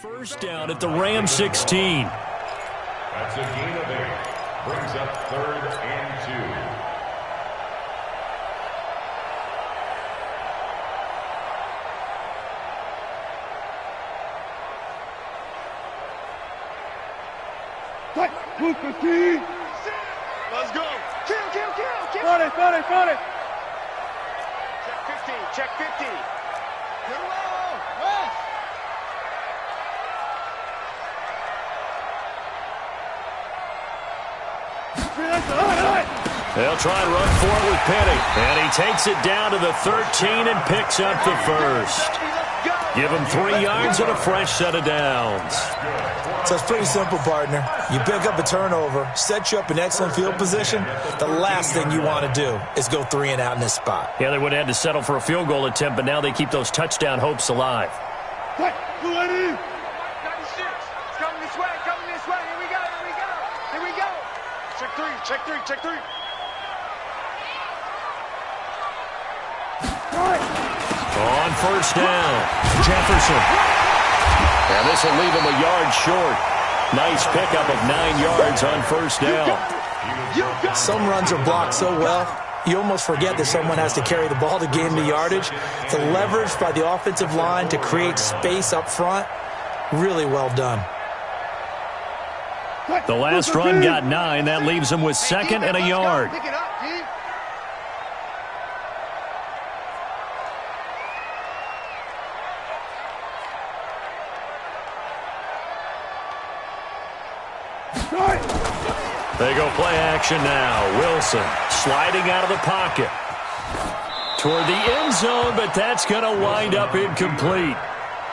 First down at the Ram 16. That's a gain of 8. Brings up 3rd and 2. Let's go. Kill. Got it. Check 50. They'll try and run for it with Penny. And he takes it down to the 13 and picks up the first. Give him 3 yards and a fresh set of downs. So it's pretty simple, partner. You pick up a turnover, set you up in excellent field position. The last thing you want to do is go 3 and out in this spot. Yeah, they would have had to settle for a field goal attempt, but now they keep those touchdown hopes alive. Hey, 96. It's coming this way. Here we go. Check 3. On first down, Jefferson. And this will leave him a yard short. Nice pickup of 9 yards on first down. Some runs are blocked so well, you almost forget that someone has to carry the ball to gain the yardage. The leverage by the offensive line to create space up front, really well done. The last run got 9. That leaves him with 2nd and a yard. Pick it up, D. They go play action now. Wilson sliding out of the pocket toward the end zone, but that's going to wind up incomplete.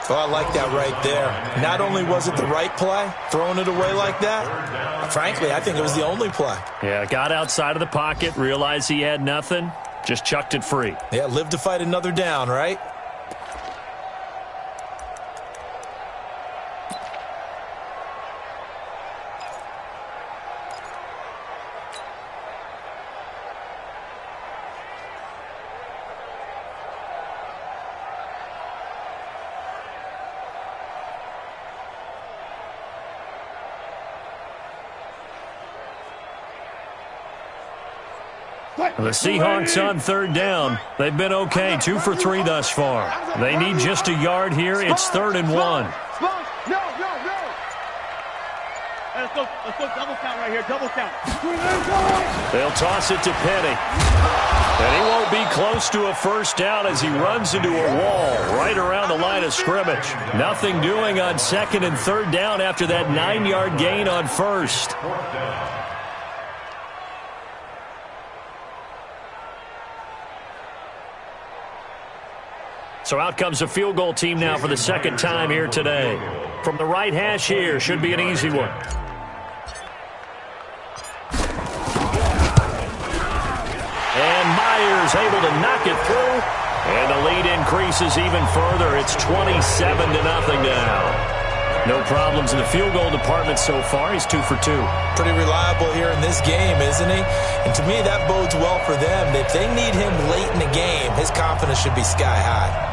Oh, I like that right there. Not only was it the right play, throwing it away like that, frankly, I think it was the only play. Yeah, got outside of the pocket, realized he had nothing, just chucked it free. Yeah, live to fight another down, right? The Seahawks on 3rd down. They've been okay, 2 for 3 thus far. They need just a yard here. It's 3rd and 1. No. Let's go double count right here. Double count. They'll toss it to Penny. And he won't be close to a first down as he runs into a wall right around the line of scrimmage. Nothing doing on 2nd and 3rd down after that 9-yard gain on first. So out comes a field goal team now for the 2nd time here today. From the right hash here, should be an easy one. And Myers able to knock it through. And the lead increases even further. It's 27-0 now. No problems in the field goal department so far. He's 2 for 2. Pretty reliable here in this game, isn't he? And to me, that bodes well for them. If they need him late in the game, his confidence should be sky high.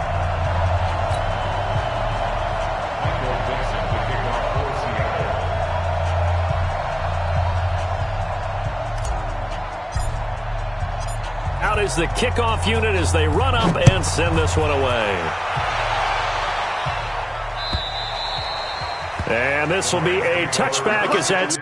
Out is the kickoff unit as they run up and send this one away. And this will be a touchback as that's...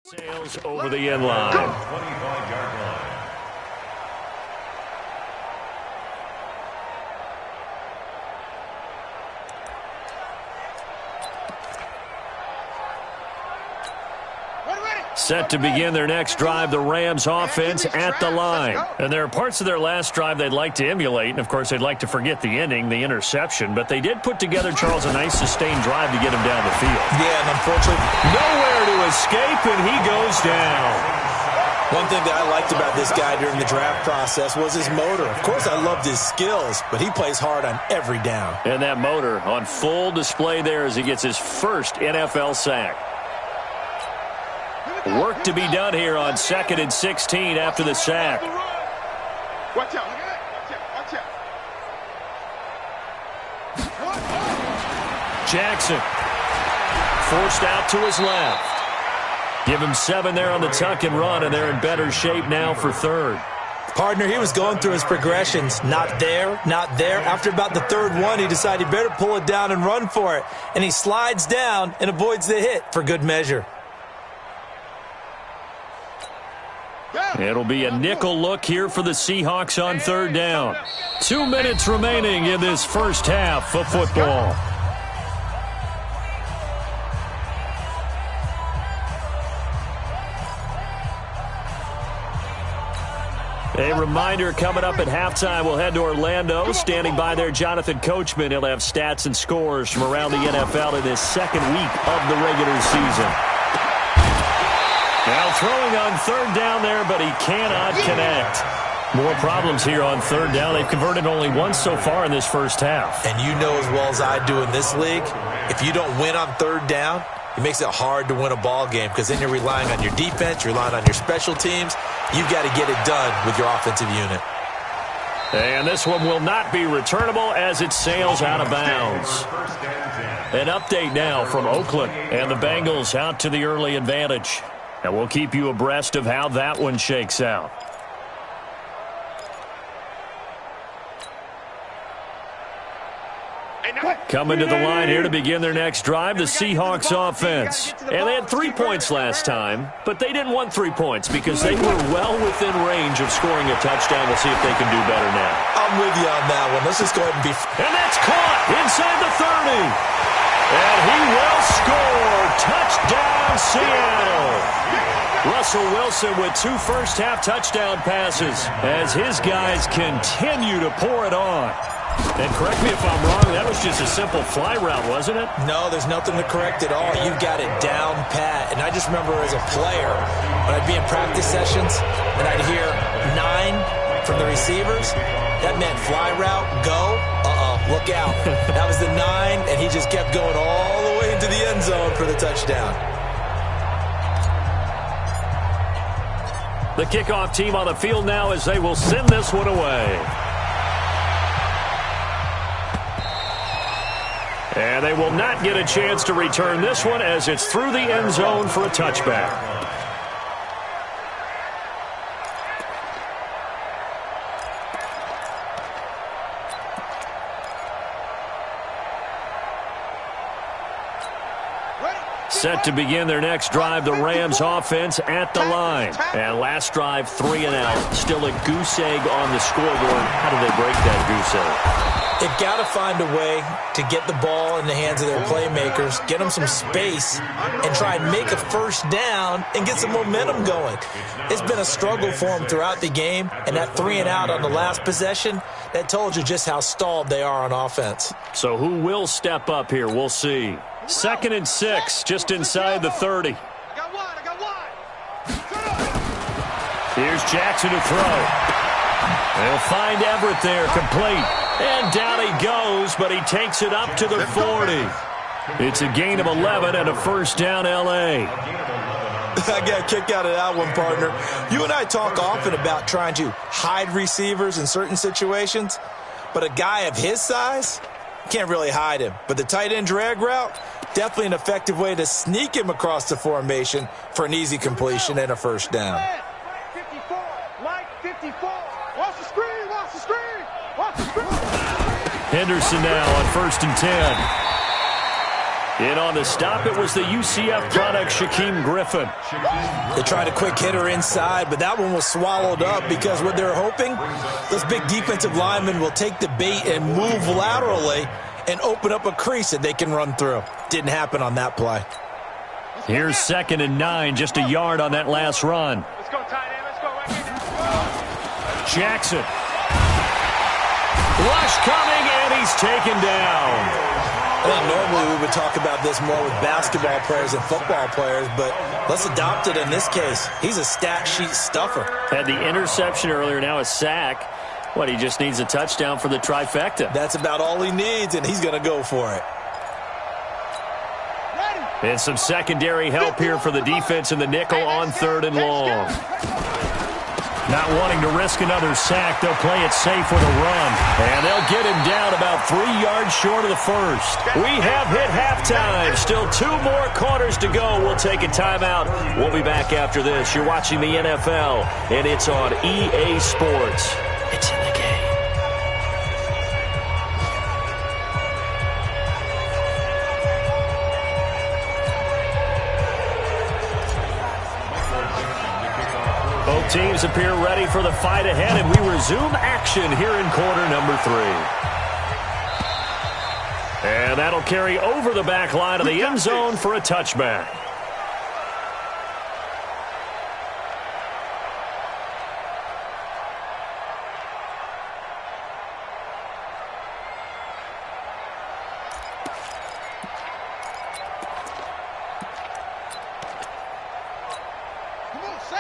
Sails over the end line. 25-yard line. Set to begin their next drive, the Rams offense at the line. And there are parts of their last drive they'd like to emulate, and of course they'd like to forget the ending, the interception, but they did put together, Charles, a nice sustained drive to get him down the field. Yeah, and unfortunately, nowhere to escape, and he goes down. One thing that I liked about this guy during the draft process was his motor. Of course, I loved his skills, but he plays hard on every down. And that motor on full display there as he gets his first NFL sack. Work to be done here on 2nd and 16 after the sack. Watch out. Watch out. Jackson forced out to his left. Give him 7 there on the tuck and run, and they're in better shape now for 3rd. Partner, he was going through his progressions. Not there, not there. After about the 3rd one, he decided he better pull it down and run for it. And he slides down and avoids the hit for good measure. It'll be a nickel look here for the Seahawks on 3rd down. 2 minutes remaining in this first half of football. A reminder, coming up at halftime, we'll head to Orlando. Standing by there, Jonathan Coachman. He'll have stats and scores from around the NFL in this 2nd week of the regular season. Now throwing on 3rd down there, but he cannot connect. More problems here on 3rd down. They've converted only once so far in this first half. And you know as well as I do in this league, if you don't win on 3rd down, it makes it hard to win a ball game because then you're relying on your defense, you're relying on your special teams. You've got to get it done with your offensive unit. And this one will not be returnable as it sails out of bounds. An update now from Oakland, and the Bengals out to the early advantage. And we'll keep you abreast of how that one shakes out. Coming to the line here to begin their next drive, the Seahawks offense. And they had 3 points last time, but they didn't want 3 points because they were well within range of scoring a touchdown. We'll see if they can do better now. I'm with you on that one. Let's just go ahead and be... And that's caught inside the 30. And he will score. Touchdown, Seattle. Russell Wilson with 2 first-half touchdown passes as his guys continue to pour it on. And correct me if I'm wrong, that was just a simple fly route, wasn't it? No, there's nothing to correct at all. You got it down pat. And I just remember as a player, when I'd be in practice sessions and I'd hear 9 from the receivers, that meant fly route, go, look out. That was the 9, and he just kept going all the way into the end zone for the touchdown. The kickoff team on the field now as they will send this one away. And they will not get a chance to return this one as it's through the end zone for a touchback. Set to begin their next drive, the Rams offense at the line. And last drive, 3 and out. Still a goose egg on the scoreboard. How do they break that goose egg? They've got to find a way to get the ball in the hands of their playmakers, get them some space, and try and make a first down and get some momentum going. It's been a struggle for them throughout the game, and that 3 and out on the last possession, that told you just how stalled they are on offense. So who will step up here? We'll see. 2nd and 6, just inside the 30. I got one. Here's Jackson to throw. They'll find Everett there, complete. And down he goes, but he takes it up to the 40. It's a gain of 11 and a first down, L.A. I got a kick out of that one, partner. You and I talk often about trying to hide receivers in certain situations, but a guy of his size, can't really hide him. But the tight end drag route, definitely an effective way to sneak him across the formation for an easy completion and a first down. 54, Mike 54. Watch the screen. Watch the screen. Henderson now on 1st and 10. In on the stop, it was the UCF product, Shaquem Griffin. They tried a quick hitter inside, but that one was swallowed up because what they're hoping, those big defensive linemen will take the bait and move laterally and open up a crease that they can run through. Didn't happen on that play. Here's 2nd and 9, just a yard on that last run. Let's go, tight end. Let's go right here. Jackson. Rush coming, and he's taken down. I think normally we would talk about this more with basketball players and football players, but let's adopt it in this case. He's a stat sheet stuffer. Had the interception earlier, now a sack. What, he just needs a touchdown for the trifecta. That's about all he needs, and he's going to go for it. And some secondary help here for the defense in the nickel on 3rd and long. Not wanting to risk another sack, they'll play it safe with a run. And they'll get him down about 3 yards short of the first. We have hit halftime. Still 2 more quarters to go. We'll take a timeout. We'll be back after this. You're watching the NFL, and it's on EA Sports. It's in the game. Both teams appear ready for the fight ahead, and we resume action here in quarter number 3. And that'll carry over the back line of the end zone for a touchback.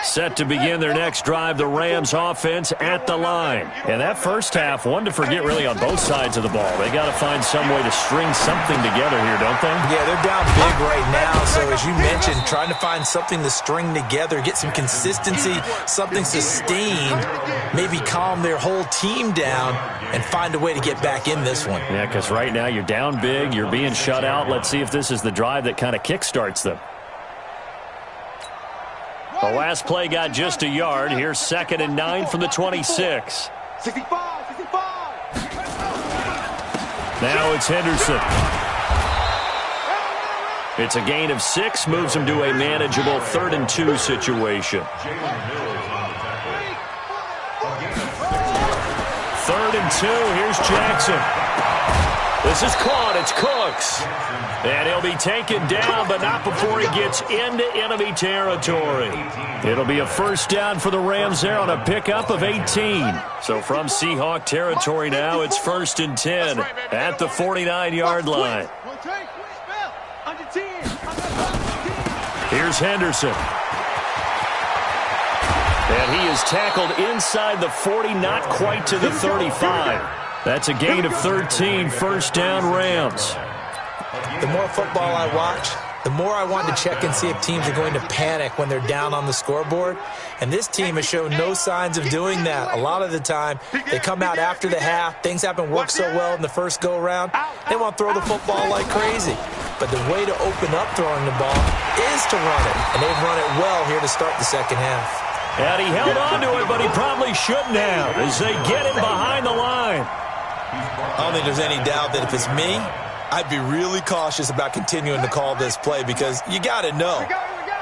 Set to begin their next drive, the Rams offense at the line. And that first half, one to forget really on both sides of the ball. They got to find some way to string something together here, don't they? Yeah, they're down big right now. So as you mentioned, trying to find something to string together, get some consistency, something sustained, maybe calm their whole team down and find a way to get back in this one. Yeah, because right now you're down big, you're being shut out. Let's see if this is the drive that kind of kickstarts them. The last play got just a yard. Here's 2nd and 9 from the 26. 65. Now it's Henderson. It's a gain of 6, moves him to a manageable 3rd and 2 situation. 3rd and 2, here's Jackson. This is caught, it's Cooks. And he'll be taken down, but not before he gets into enemy territory. It'll be a first down for the Rams there on a pickup of 18. So from Seahawk territory now, it's 1st and 10 at the 49-yard line. Here's Henderson. And he is tackled inside the 40, not quite to the 35. That's a gain of 13, first down Rams. The more football I watch, the more I want to check and see if teams are going to panic when they're down on the scoreboard. And this team has shown no signs of doing that. A lot of the time, they come out after the half. Things haven't worked so well in the first go-around. They want to throw the football like crazy. But the way to open up throwing the ball is to run it. And they've run it well here to start the second half. And he held on to it, but he probably shouldn't have as they get him behind the line. I don't think there's any doubt that if it's me, I'd be really cautious about continuing to call this play because you got to know,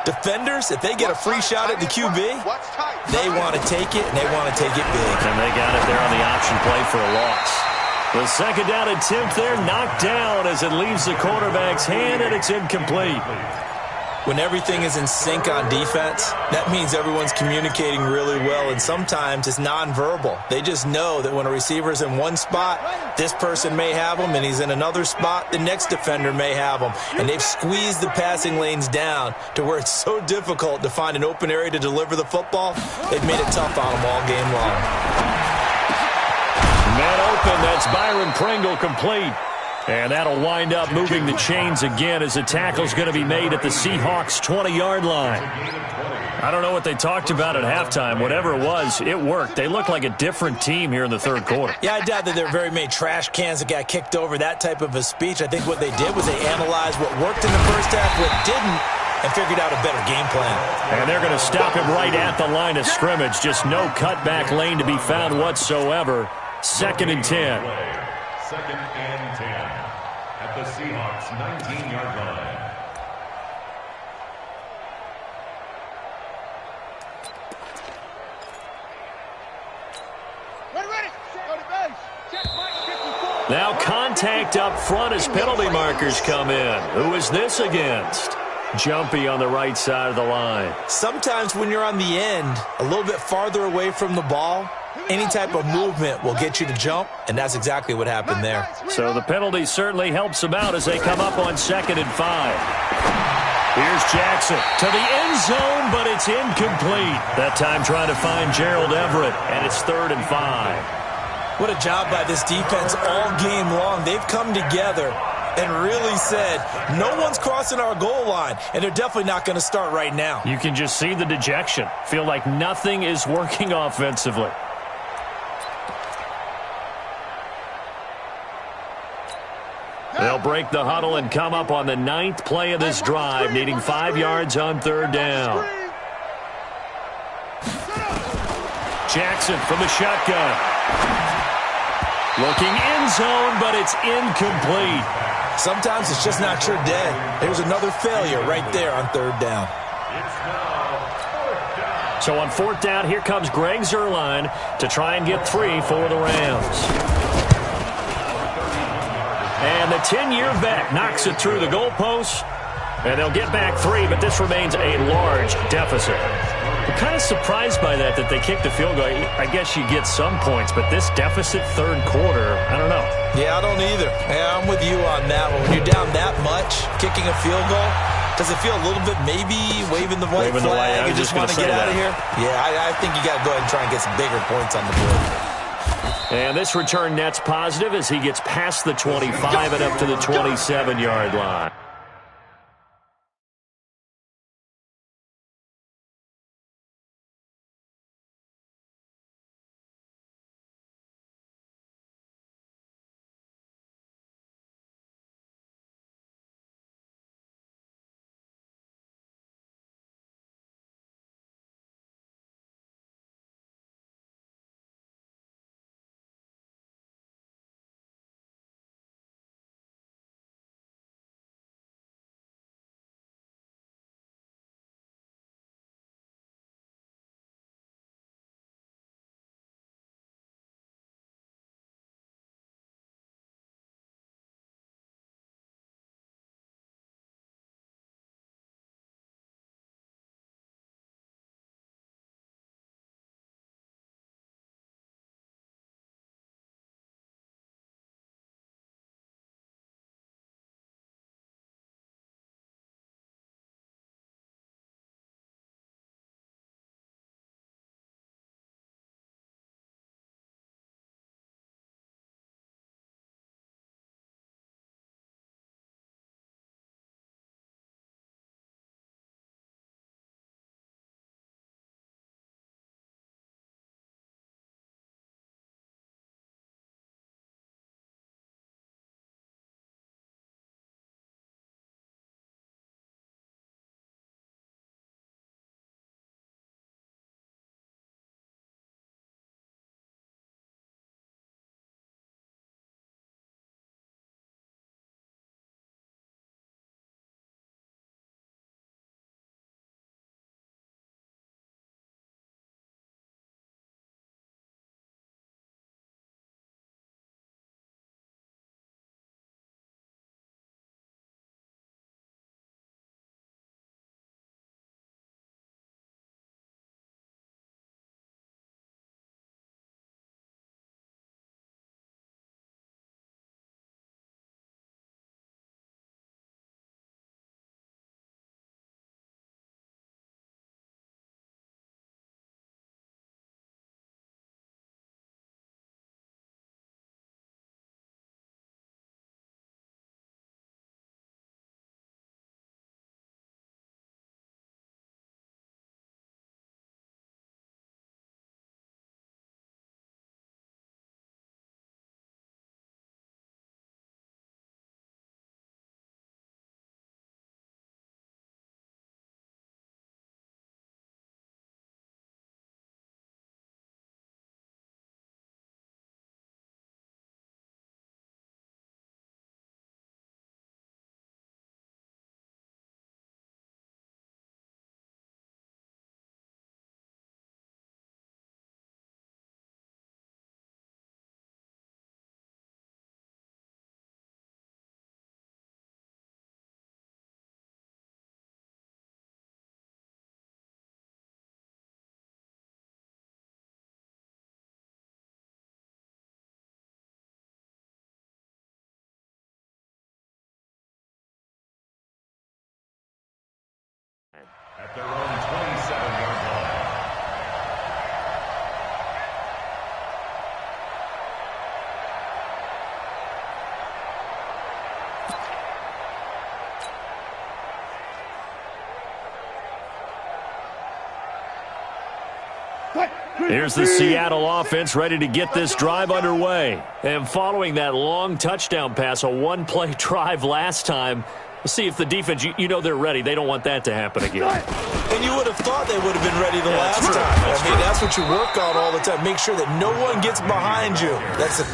defenders, if they get a free shot at the QB, they want to take it, and they want to take it big. And they got it there on the option play for a loss. The second down attempt there knocked down as it leaves the quarterback's hand, and it's incomplete. When everything is in sync on defense, that means everyone's communicating really well, and sometimes it's nonverbal. They just know that when a receiver's in one spot, this person may have him, and he's in another spot, the next defender may have him. And they've squeezed the passing lanes down to where it's so difficult to find an open area to deliver the football. They've made it tough on them all game long. Man open, that's Byron Pringle complete. And that'll wind up moving the chains again as the tackle's going to be made at the Seahawks' 20-yard line. I don't know what they talked about at halftime. Whatever it was, it worked. They look like a different team here in the third quarter. Yeah, I doubt that there are very many trash cans that got kicked over, that type of a speech. I think what they did was they analyzed what worked in the first half, what didn't, and figured out a better game plan. And they're going to stop him right at the line of scrimmage. Just no cutback lane to be found whatsoever. 2nd and 10. 2nd and 10 at the Seahawks' 19-yard line. Now contact up front as penalty markers come in. Who is this against? jumpy on the right side of the line. Sometimes when you're on the end, a little bit farther away from the ball, any type of movement will get you to jump, and that's exactly what happened there. So the penalty certainly helps them out as they come up on 2nd and 5. Here's Jackson to the end zone, but it's incomplete. That time trying to find Gerald Everett, and it's 3rd and 5. What a job by this defense all game long. They've come together and really said, no one's crossing our goal line, and they're definitely not going to start right now. You can just see the dejection. Feel like nothing is working offensively. They'll break the huddle and come up on the 9th play of this drive, needing 5 yards on 3rd down. Jackson from the shotgun. Looking end zone, but it's incomplete. Sometimes it's just not your day. There's another failure right there on 3rd down. So on 4th down, here comes Greg Zuerlein to try and get 3 for the Rams. And the 10-year vet knocks it through the goalposts. And they'll get back 3, but this remains a large deficit. I'm kind of surprised by that they kicked the field goal. I guess you get some points, but this deficit 3rd quarter, I don't know. Yeah, I don't either. Yeah, I'm with you on that one. When you're down that much, kicking a field goal, does it feel a little bit maybe waving the white flag and just want to get out of here? Yeah, I think you got to go ahead and try and get some bigger points on the board. And this return net's positive as he gets past the 25 and up to the 27-yard line. Here's the Seattle offense ready to get this drive underway. And following that long touchdown pass, a one-play drive last time, we'll see if the defense, you know they're ready. They don't want that to happen again. And you would have thought they would have been ready the last time. That's what you work on all the time. Make sure that no one gets behind you. That's it.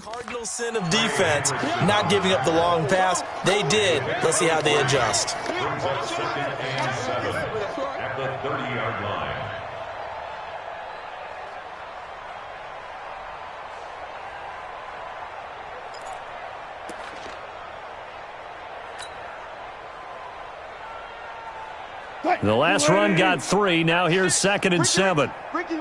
Cardinal sin of defense, not giving up the long pass. They did. Let's see how they adjust. Second and 7 at the 30-yard line. The last run got 3. Now here's 2nd and 7. Ricky.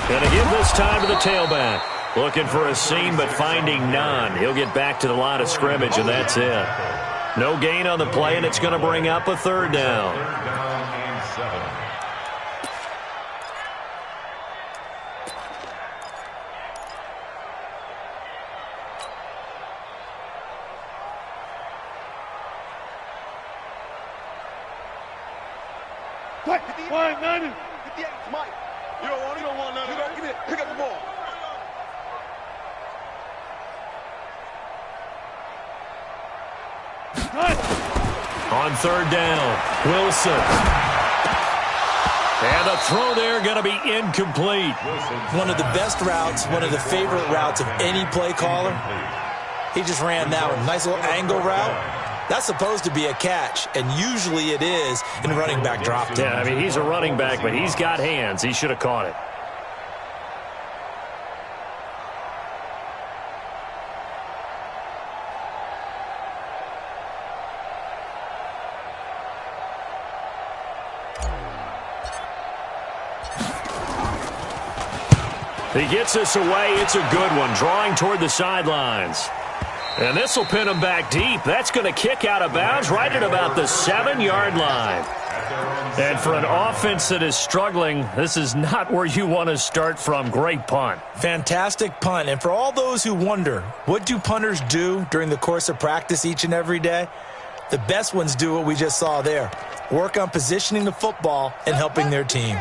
Gonna give this time to the tailback. Looking for a seam, but finding none. He'll get back to the line of scrimmage, and that's it. No gain on the play, and it's going to bring up a 3rd down. 3rd down and 7. Why, Manning? Get the Mike. You don't want none. Give it. Pick up the ball. On 3rd down, Wilson. And a throw there going to be incomplete. One of the best routes, one of the favorite routes of any play caller. He just ran that one. Nice little angle route. That's supposed to be a catch, and usually it is, and running back dropped it. Yeah, I mean, he's a running back, but he's got hands. He should have caught it. He gets this away. It's a good one, drawing toward the sidelines. And this will pin him back deep. That's going to kick out of bounds right at about the 7-yard line. And for an offense that is struggling, this is not where you want to start from. Great punt. Fantastic punt. And for all those who wonder, what do punters do during the course of practice each and every day? The best ones do what we just saw there. Work on positioning the football and helping their team.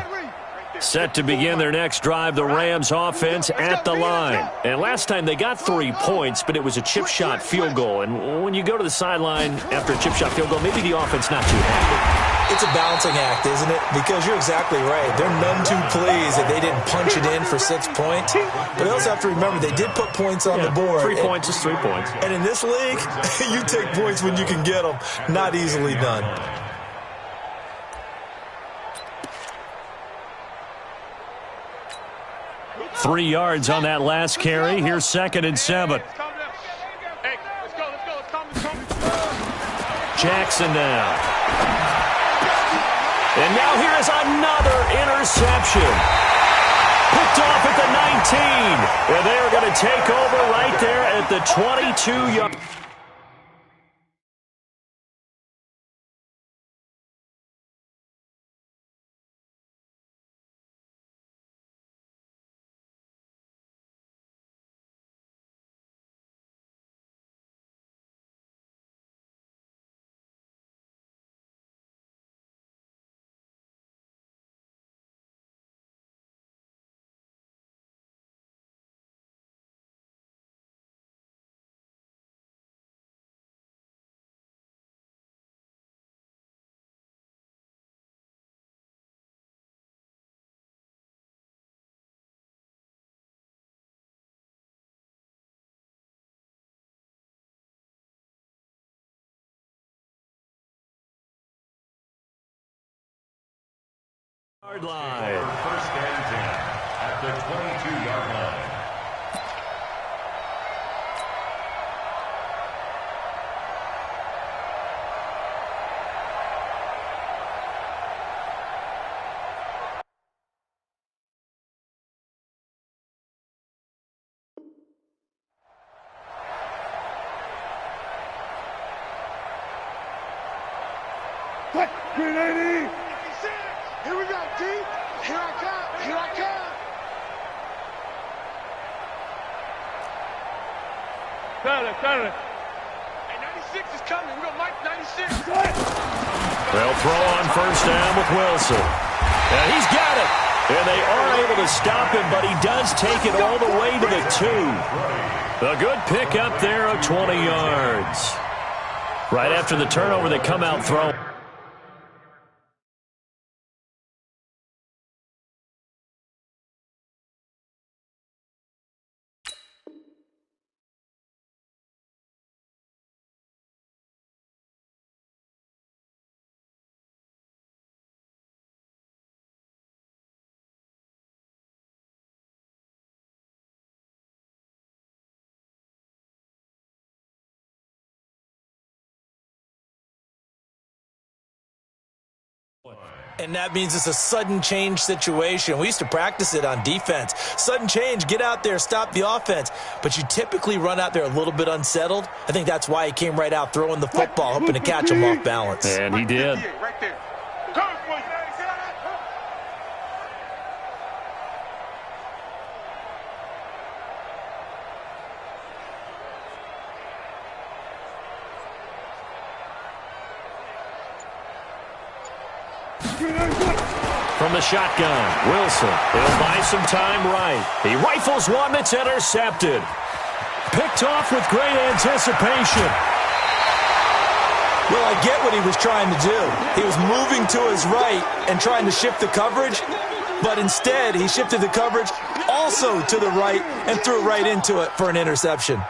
Set to begin their next drive, the Rams offense at the line. And last time they got 3 points, but it was a chip shot field goal. And when you go to the sideline after a chip shot field goal, maybe the offense not too happy. It's a balancing act, isn't it? Because you're exactly right. They're none too pleased that they didn't punch it in for 6 points. But they also have to remember they did put points on the board. 3 points is 3 points. And in this league, you take points when you can get them. Not easily done. 3 yards on that last carry. Here's 2nd and 7. Hey, let's go. Let's come. Jackson now. And now here is another interception. Picked off at the 19. And they are going to take over right there at the 22-yard. Line. First and 10 at the 22-yard line. What? Green 80. Here we go, D. Here I come. Here I come. Got it. Hey, 96 is coming. We got Mike 96. They'll throw on first down with Wilson. And he's got it. And they are able to stop him, but he does take it all the way to the 2. A good pick up there of 20 yards. Right after the turnover, they come out throwing. And that means it's a sudden change situation. We used to practice it on defense. Sudden change, get out there, stop the offense. But you typically run out there a little bit unsettled. I think that's why he came right out throwing the football, hoping to catch him off balance. And he did. Right there. From the shotgun, Wilson. He'll buy some time right. He rifles one that's intercepted. Picked off with great anticipation. Well, I get what he was trying to do. He was moving to his right and trying to shift the coverage, but instead he shifted the coverage also to the right and threw right into it for an interception.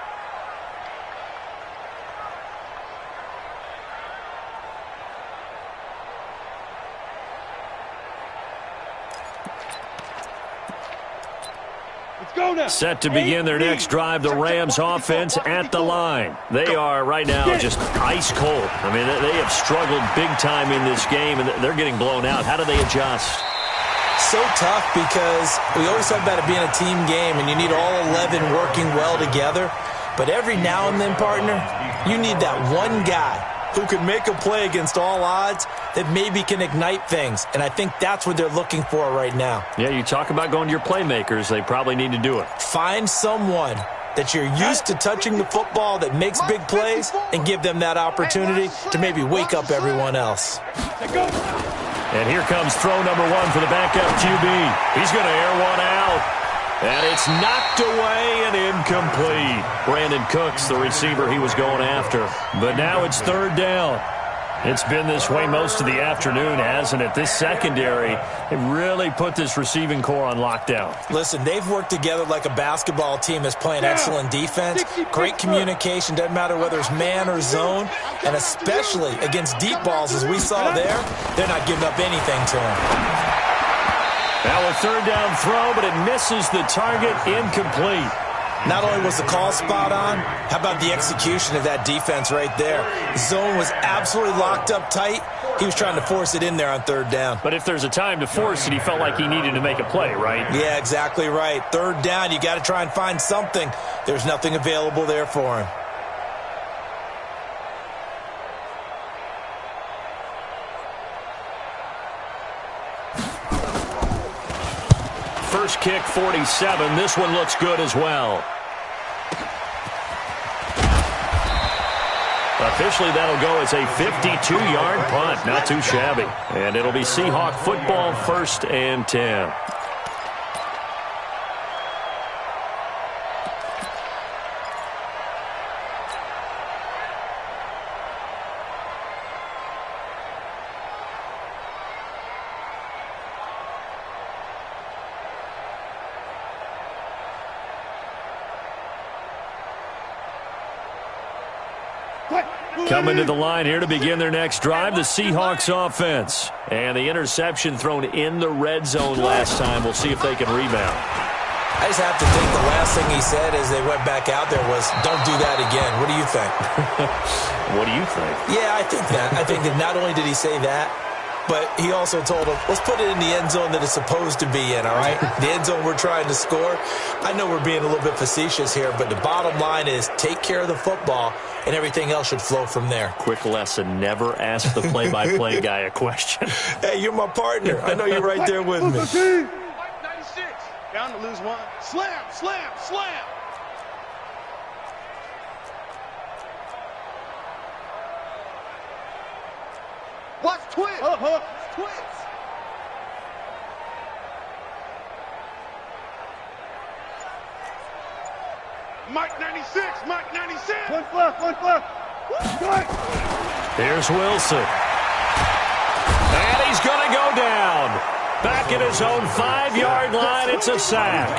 Set to begin their next drive, the Rams offense at the line. They are right now just ice cold. I mean, they have struggled big time in this game, and they're getting blown out. How do they adjust? So tough because we always talk about it being a team game, and you need all 11 working well together. But every now and then, partner, you need that one guy who can make a play against all odds that maybe can ignite things. And I think that's what they're looking for right now. Yeah, you talk about going to your playmakers. They probably need to do it. Find someone that you're used to touching the football that makes big plays and give them that opportunity to maybe wake up everyone else. And here comes throw number 1 for the backup QB. He's going to air one out. And it's knocked away and incomplete. Brandon Cooks, the receiver he was going after. But now it's third down. It's been this way most of the afternoon, hasn't it? This secondary, it really put this receiving core on lockdown. Listen, they've worked together like a basketball team that's playing excellent defense. Great communication, doesn't matter whether it's man or zone. And especially against deep balls, as we saw there, they're not giving up anything to them. That will a third down throw, but it misses the target, incomplete. Not only was the call spot on, how about the execution of that defense right there? The zone was absolutely locked up tight. He was trying to force it in there on third down. But if there's a time to force it, he felt like he needed to make a play, right? Yeah, exactly right. Third down, you got to try and find something. There's nothing available there for him. First kick, 47. This one looks good as well. Officially, that'll go as a 52-yard punt. Not too shabby. And it'll be Seahawk football, 1st and 10. Coming to the line here to begin their next drive, the Seahawks offense. And the interception thrown in the red zone last time. We'll see if they can rebound. I just have to think the last thing he said as they went back out there was, don't do that again. What do you think? What do you think? Yeah, I think that. I think that not only did he say that, but he also told him, let's put it in the end zone that it's supposed to be in, all right? The end zone we're trying to score. I know we're being a little bit facetious here, but the bottom line is take care of the football, and everything else should flow from there. Quick lesson, never ask the play-by-play guy a question. Hey, you're my partner. I know you're right there with me. 96. Down to lose one. Slam, slam, slam. Watch twist. Twist. Mike 96. Mike 96. One left. Good. Here's Wilson. And he's going to go down. Back at his own 5-yard line, it's a sack.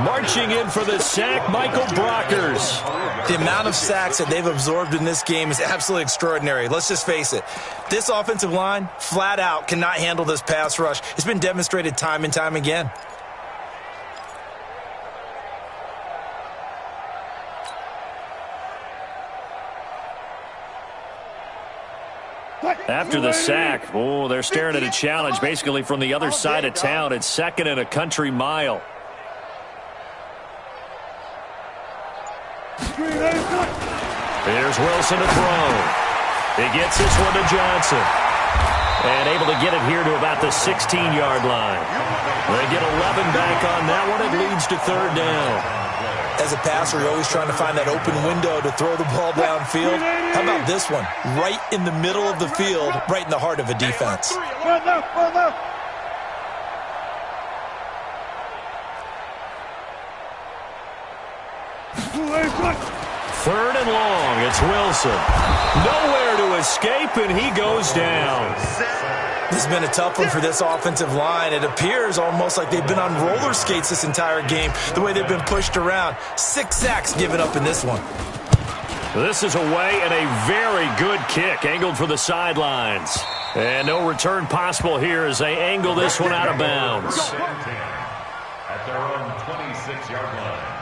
Marching in for the sack, Michael Brockers. The amount of sacks that they've absorbed in this game is absolutely extraordinary. Let's just face it. This offensive line, flat out, cannot handle this pass rush. It's been demonstrated time and time again. After the sack, they're staring at a challenge basically from the other side of town. It's 2nd and a country mile. Here's Wilson to throw. He gets this one to Johnson. And able to get it here to about the 16-yard line. They get 11 back on that one. It leads to 3rd down. As a passer, you're always trying to find that open window to throw the ball downfield. How about this one? Right in the middle of the field, right in the heart of a defense. 3rd and long. It's Wilson. Nowhere to escape, and he goes down. This has been a tough one for this offensive line. It appears almost like they've been on roller skates this entire game, the way they've been pushed around. 6 sacks given up in this one. This is away and a very good kick, angled for the sidelines. And no return possible here as they angle this one out of bounds. At their own 26-yard line.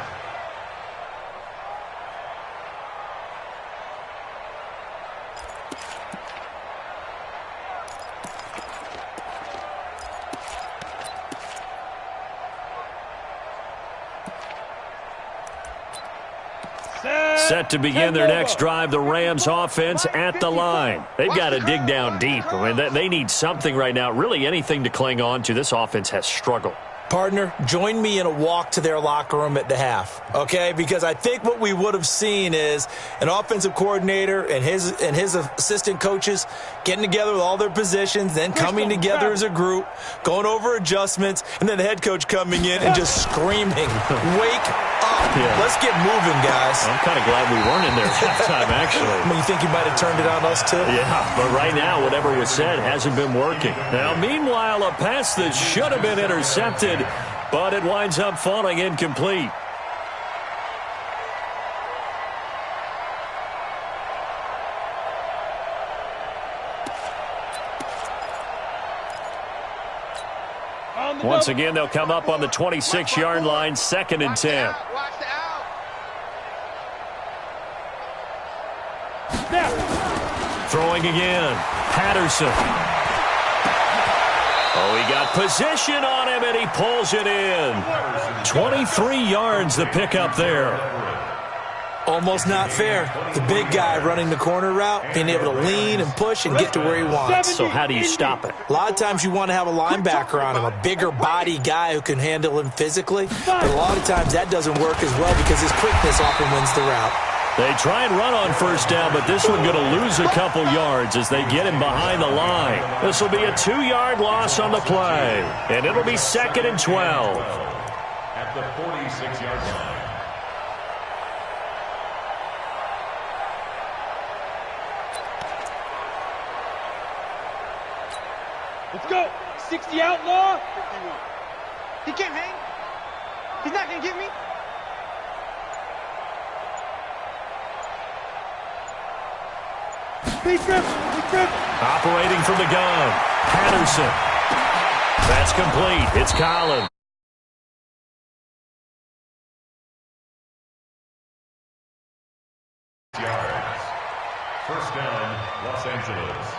Set to begin their next drive, the Rams offense at the line. They've got to dig down deep. I mean, they need something right now, really anything to cling on to. This offense has struggled. Partner, join me in a walk to their locker room at the half, okay? Because I think what we would have seen is an offensive coordinator and his assistant coaches getting together with all their positions, then coming together as a group, going over adjustments, and then the head coach coming in and just screaming, wake up. Yeah. Let's get moving, guys. I'm kind of glad we weren't in there at halftime, actually. I mean, you think he might have turned it on us, too? Yeah, but right now, whatever was said hasn't been working. Now, meanwhile, a pass that should have been intercepted, but it winds up falling incomplete. Once again, they'll come up on the 26-yard line, 2nd and 10. Watch the out. Throwing again. Patterson. Oh, he got position on him, and he pulls it in. 23 yards the pickup there. Almost not fair. The big guy running the corner route, being able to lean and push and get to where he wants. So how do you stop it? A lot of times you want to have a linebacker on him, a bigger body guy who can handle him physically. But a lot of times that doesn't work as well because his quickness often wins the route. They try and run on first down, but this one going to lose a couple yards as they get him behind the line. This will be a 2-yard loss on the play, and it'll be 2nd and 12. At the 46-yard line. Let's go. 60 outlaw. 51. He can't hang. He's not going to get me. Big grip. Big grip. Operating from the gun, Patterson. That's complete. It's Collins. Yards. First down, Los Angeles.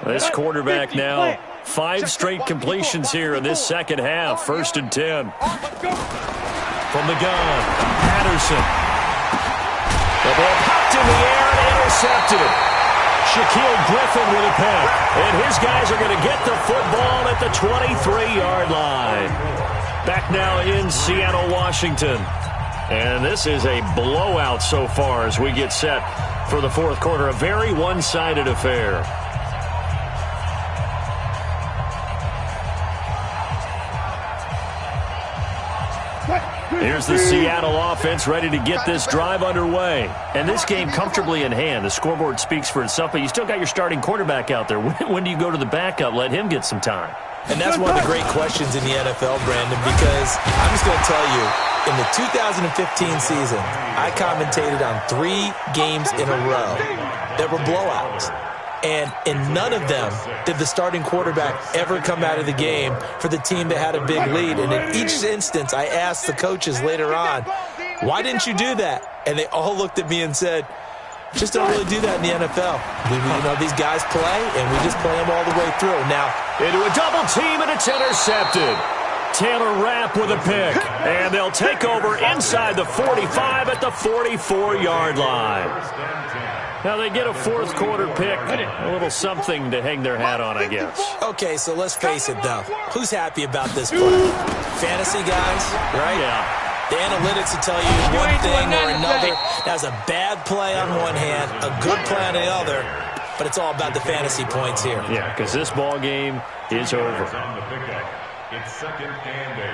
This quarterback now, 5 straight completions here in this second half. 1st and 10. From the gun, Patterson. The ball popped in the air and intercepted. Shaquille Griffin with a pick. And his guys are going to get the football at the 23-yard line. Back now in Seattle, Washington. And this is a blowout so far as we get set for the 4th quarter. A very one-sided affair. Here's the Seattle offense ready to get this drive underway. And this game comfortably in hand. The scoreboard speaks for itself, but you still got your starting quarterback out there. When do you go to the backup? Let him get some time. And that's one of the great questions in the NFL, Brandon, because I'm just going to tell you, in the 2015 season, I commentated on 3 games in a row that were blowouts. And in none of them did the starting quarterback ever come out of the game for the team that had a big lead. And in each instance, I asked the coaches later on, why didn't you do that? And they all looked at me and said, just don't really do that in the NFL. These guys play, and we just play them all the way through. Now, into a double team, and it's intercepted. Taylor Rapp with a pick, and they'll take over inside the 45 at the 44-yard line. Now they get a 4th quarter pick, a little something to hang their hat on, I guess. Okay, so let's face it, though. Who's happy about this play? Fantasy guys, right? Yeah. The analytics will tell you one thing or another. That's a bad play on one hand, a good play on the other, but it's all about the fantasy points here. Yeah, because this ball game is over. On the pickup. It's 2nd and 8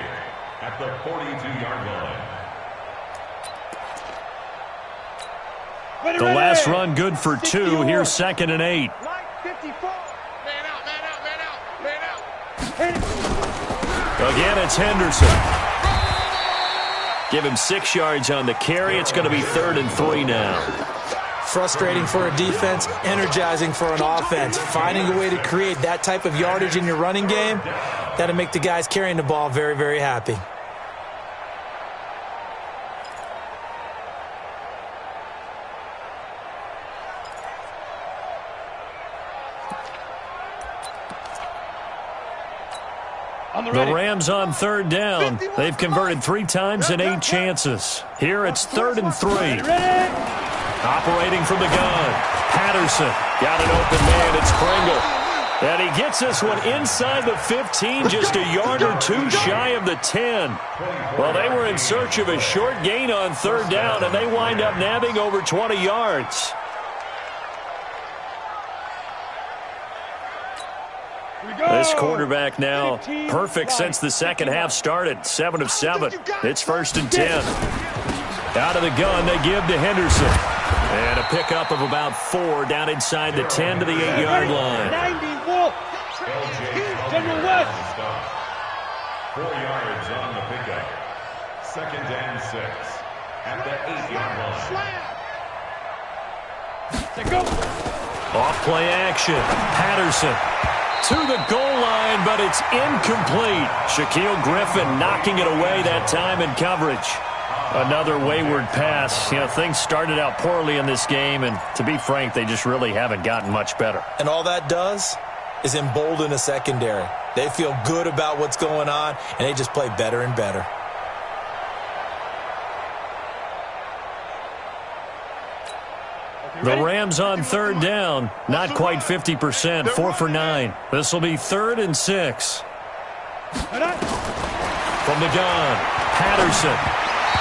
at the 42-yard line. The last run good for 2. Here's 2nd and 8. Line 54. Man out, man out, man out, man out. Again, it's Henderson. Give him 6 yards on the carry. It's going to be 3rd and 3 now. Frustrating for a defense, energizing for an offense. Finding a way to create that type of yardage in your running game, that'll make the guys carrying the ball very, very happy. The Rams on 3rd down. They've converted 3 times in 8 chances. Here it's 3rd and 3. Operating from the gun. Patterson got an open man. It's Pringle. And he gets this one inside the 15, just a yard or 2 shy of the 10. Well, they were in search of a short gain on 3rd down, and they wind up nabbing over 20 yards. This quarterback now perfect since the second half started. 7 of 7. It's 1st and 10. Out of the gun, they give to Henderson. And a pickup of about 4 down inside the 10 to the 8-yard line. 90 Wolf. General West. 4 yards on the pickup. 2nd and 6 at the 8-yard line. Let's go. Off play action. Patterson to the goal line, but it's incomplete. Shaquille Griffin knocking it away that time in coverage. Another wayward pass. You know, things started out poorly in this game, and to be frank, they just really haven't gotten much better. And all that does is embolden a secondary. They feel good about what's going on, and they just play better and better. The Rams on third down, not quite 50%, 4 for 9. This will be 3rd and 6. From the gun, Patterson.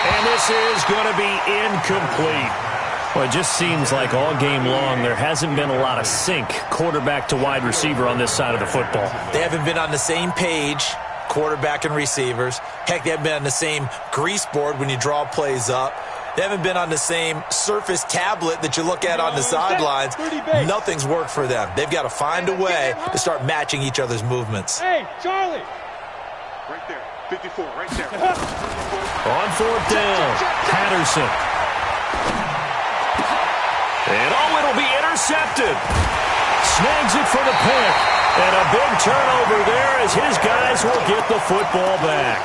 And this is going to be incomplete. Well, it just seems like all game long there hasn't been a lot of sync quarterback to wide receiver on this side of the football. They haven't been on the same page, quarterback and receivers. Heck, they haven't been on the same grease board when you draw plays up. They haven't been on the same surface tablet that you look at on the sidelines. Nothing's worked for them. They've got to find a way to start matching each other's movements. Hey, Charlie! Right there. 54, right there. On 4th down, Patterson. And it'll be intercepted. Snags it for the pick. And a big turnover there as his guys will get the football back.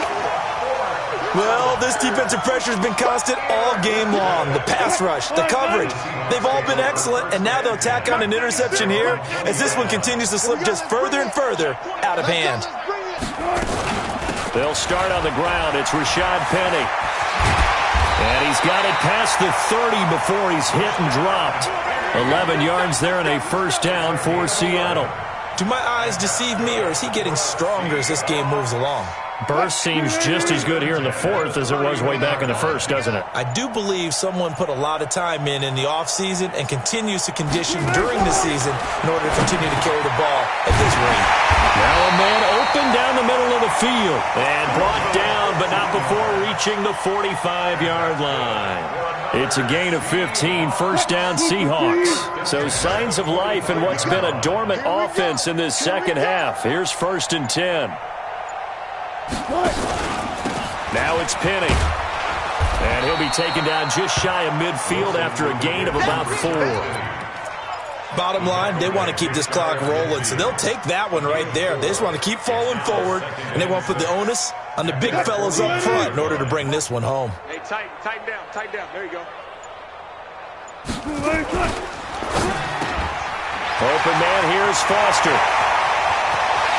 Well, this defensive pressure has been constant all game long. The pass rush, the coverage, they've all been excellent, and now they'll tack on an interception here as this one continues to slip just further and further out of hand. They'll start on the ground. It's Rashad Penny. And he's got it past the 30 before he's hit and dropped. 11 yards there and a 1st down for Seattle. Do my eyes deceive me, or is he getting stronger as this game moves along? Burst seems just as good here in the 4th as it was way back in the 1st, doesn't it? I do believe someone put a lot of time in the offseason and continues to condition during the season in order to continue to carry the ball at this rate. Now a man open down the middle of the field and brought down, but not before reaching the 45-yard line. It's a gain of 15, 1st down Seahawks. So signs of life in what's been a dormant offense in this second half. Here's 1st and 10. Now it's Penny. And he'll be taken down just shy of midfield after a gain of about 4. Bottom line, they want to keep this clock rolling, so they'll take that one right there. They just want to keep falling forward, and they want to put the onus on the big fellas up front in order to bring this one home. Hey, tighten down. There you go. Open man, here's Foster.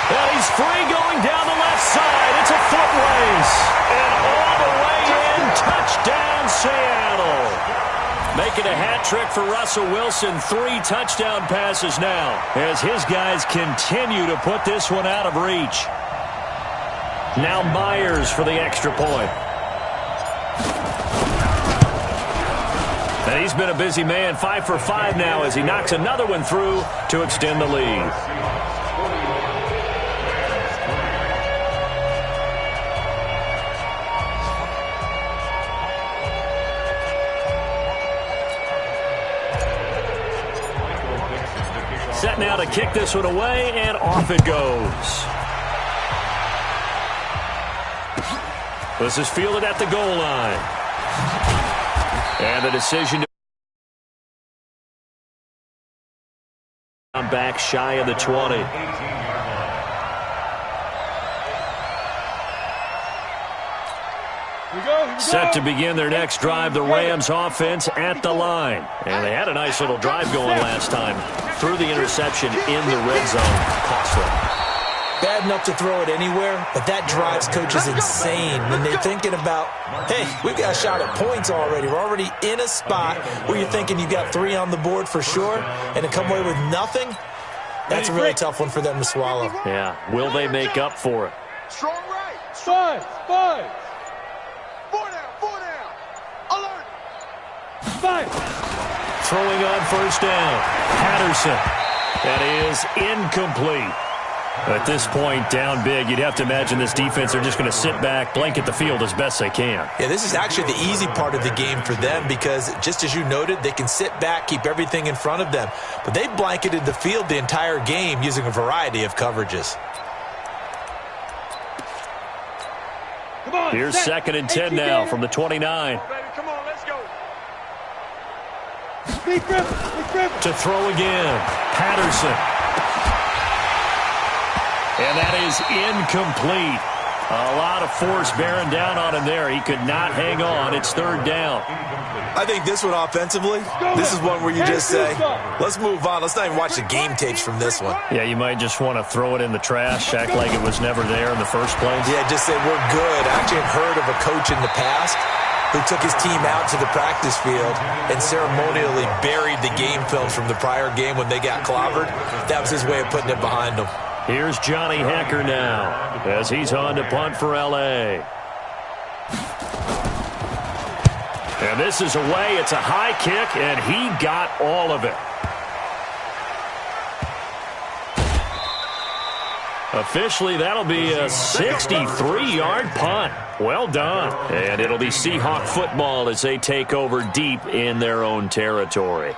And he's free going down the left side. It's a foot race. And all the way in, touchdown Seattle. Making a hat trick for Russell Wilson. 3 touchdown passes now as his guys continue to put this one out of reach. Now Myers for the extra point. And he's been a busy man. 5 for 5 now as he knocks another one through to extend the lead. Set now to kick this one away, and off it goes. This is fielded at the goal line. And the decision to back shy of the 20. Set to begin their next drive, the Rams offense at the line. And they had a nice little drive going last time. Threw the interception in the red zone. Costly. Bad enough to throw it anywhere, but that drives coaches insane when they're thinking about, hey, we've got a shot at points already. We're already in a spot where you're thinking you got 3 on the board for sure, and to come away with nothing, that's a really tough one for them to swallow. Yeah, will they make up for it? Strong right. Five. 4 down. Alert. 5. Throwing on 1st down. Patterson. That is incomplete. At this point, down big, you'd have to imagine this defense are just going to sit back, blanket the field as best they can. Yeah, this is actually the easy part of the game for them because, just as you noted, they can sit back, keep everything in front of them. But they blanketed the field the entire game using a variety of coverages. Come on. Here's 2nd and 10 now from the 29. Come on, let's go. To throw again. Patterson. And that is incomplete. A lot of force bearing down on him there. He could not hang on. It's third down. I think this one offensively, this is one where you just say, let's move on. Let's not even watch the game tapes from this one. Yeah, you might just want to throw it in the trash, act like it was never there in the first place. Yeah, just say we're good. I actually have heard of a coach in the past who took his team out to the practice field and ceremonially buried the game film from the prior game when they got clobbered. That was his way of putting it behind them. Here's Johnny Hecker now as he's on to punt for L.A. And this is away. It's a high kick, and he got all of it. Officially, that'll be a 63-yard punt. Well done. And it'll be Seahawk football as they take over deep in their own territory.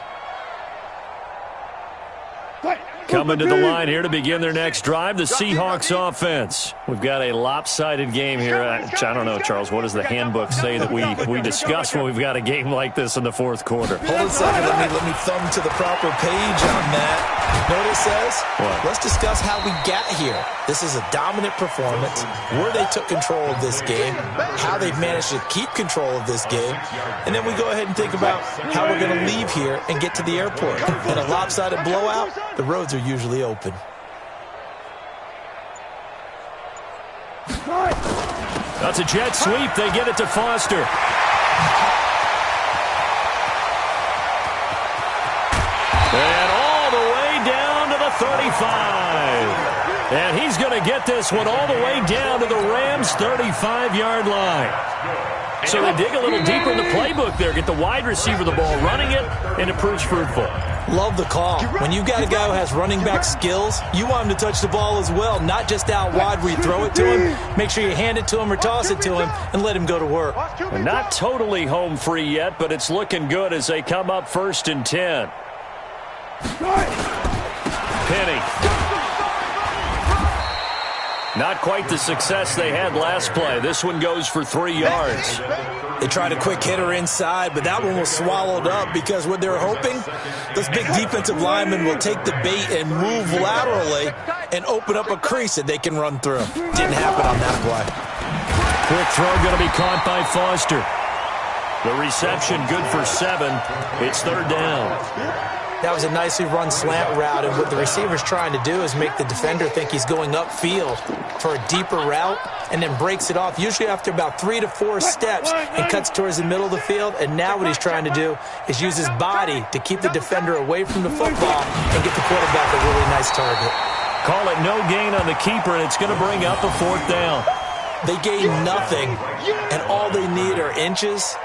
Coming to the line here to begin their next drive, the Seahawks offense. We've got a lopsided game here. I don't know, Charles, what does the handbook say that we discuss when we've got a game like this in the fourth quarter? Hold on a second. Let me thumb to the proper page on that. Know what it says? What? Let's discuss how we got here. This is a dominant performance, where they took control of this game, how they've managed to keep control of this game, and then we go ahead and think about how we're going to leave here and get to the airport. In a lopsided blowout, the roads are usually open. That's a jet sweep. They get it to Foster. And all the way down to the 35. And he's going to get this one all the way down to the Rams' 35-yard line. So they dig a little deeper in the playbook there, get the wide receiver the ball, running it, and it proves fruitful. Love the call. When you've got a guy who has running back skills, you want him to touch the ball as well, not just out wide where you throw it to him. Make sure you hand it to him or toss it to him and let him go to work. They're not totally home free yet, but it's looking good as they come up 1st and 10. Penny. Not quite the success they had last play. This one goes for 3 yards. They tried a quick hitter inside, but that one was swallowed up because what they're hoping, those big defensive linemen will take the bait and move laterally and open up a crease that they can run through. Didn't happen on that play. Quick throw going to be caught by Foster. The reception good for 7. It's third down. That was a nicely run slant route, and what the receiver's trying to do is make the defender think he's going upfield for a deeper route and then breaks it off, usually after about 3 to 4 steps, and cuts towards the middle of the field. And now what he's trying to do is use his body to keep the defender away from the football and get the quarterback a really nice target. Call it no gain on the keeper, and it's going to bring up a 4th down. They gain nothing, and all they need are inches.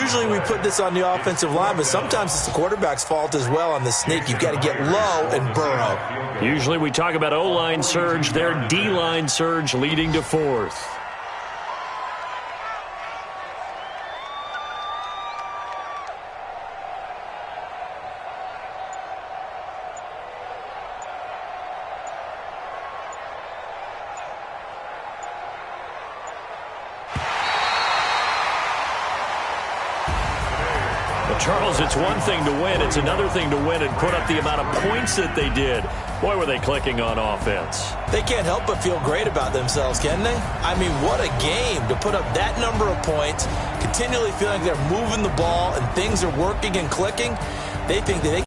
Usually we put this on the offensive line, but sometimes it's the quarterback's fault as well on the sneak. You've got to get low and burrow. Usually we talk about O-line surge, their D-line surge leading to 4th. Charles, it's one thing to win. It's another thing to win and put up the amount of points that they did. Boy, were they clicking on offense. They can't help but feel great about themselves, can they? I mean, what a game to put up that number of points, continually feeling like they're moving the ball and things are working and clicking. They think that they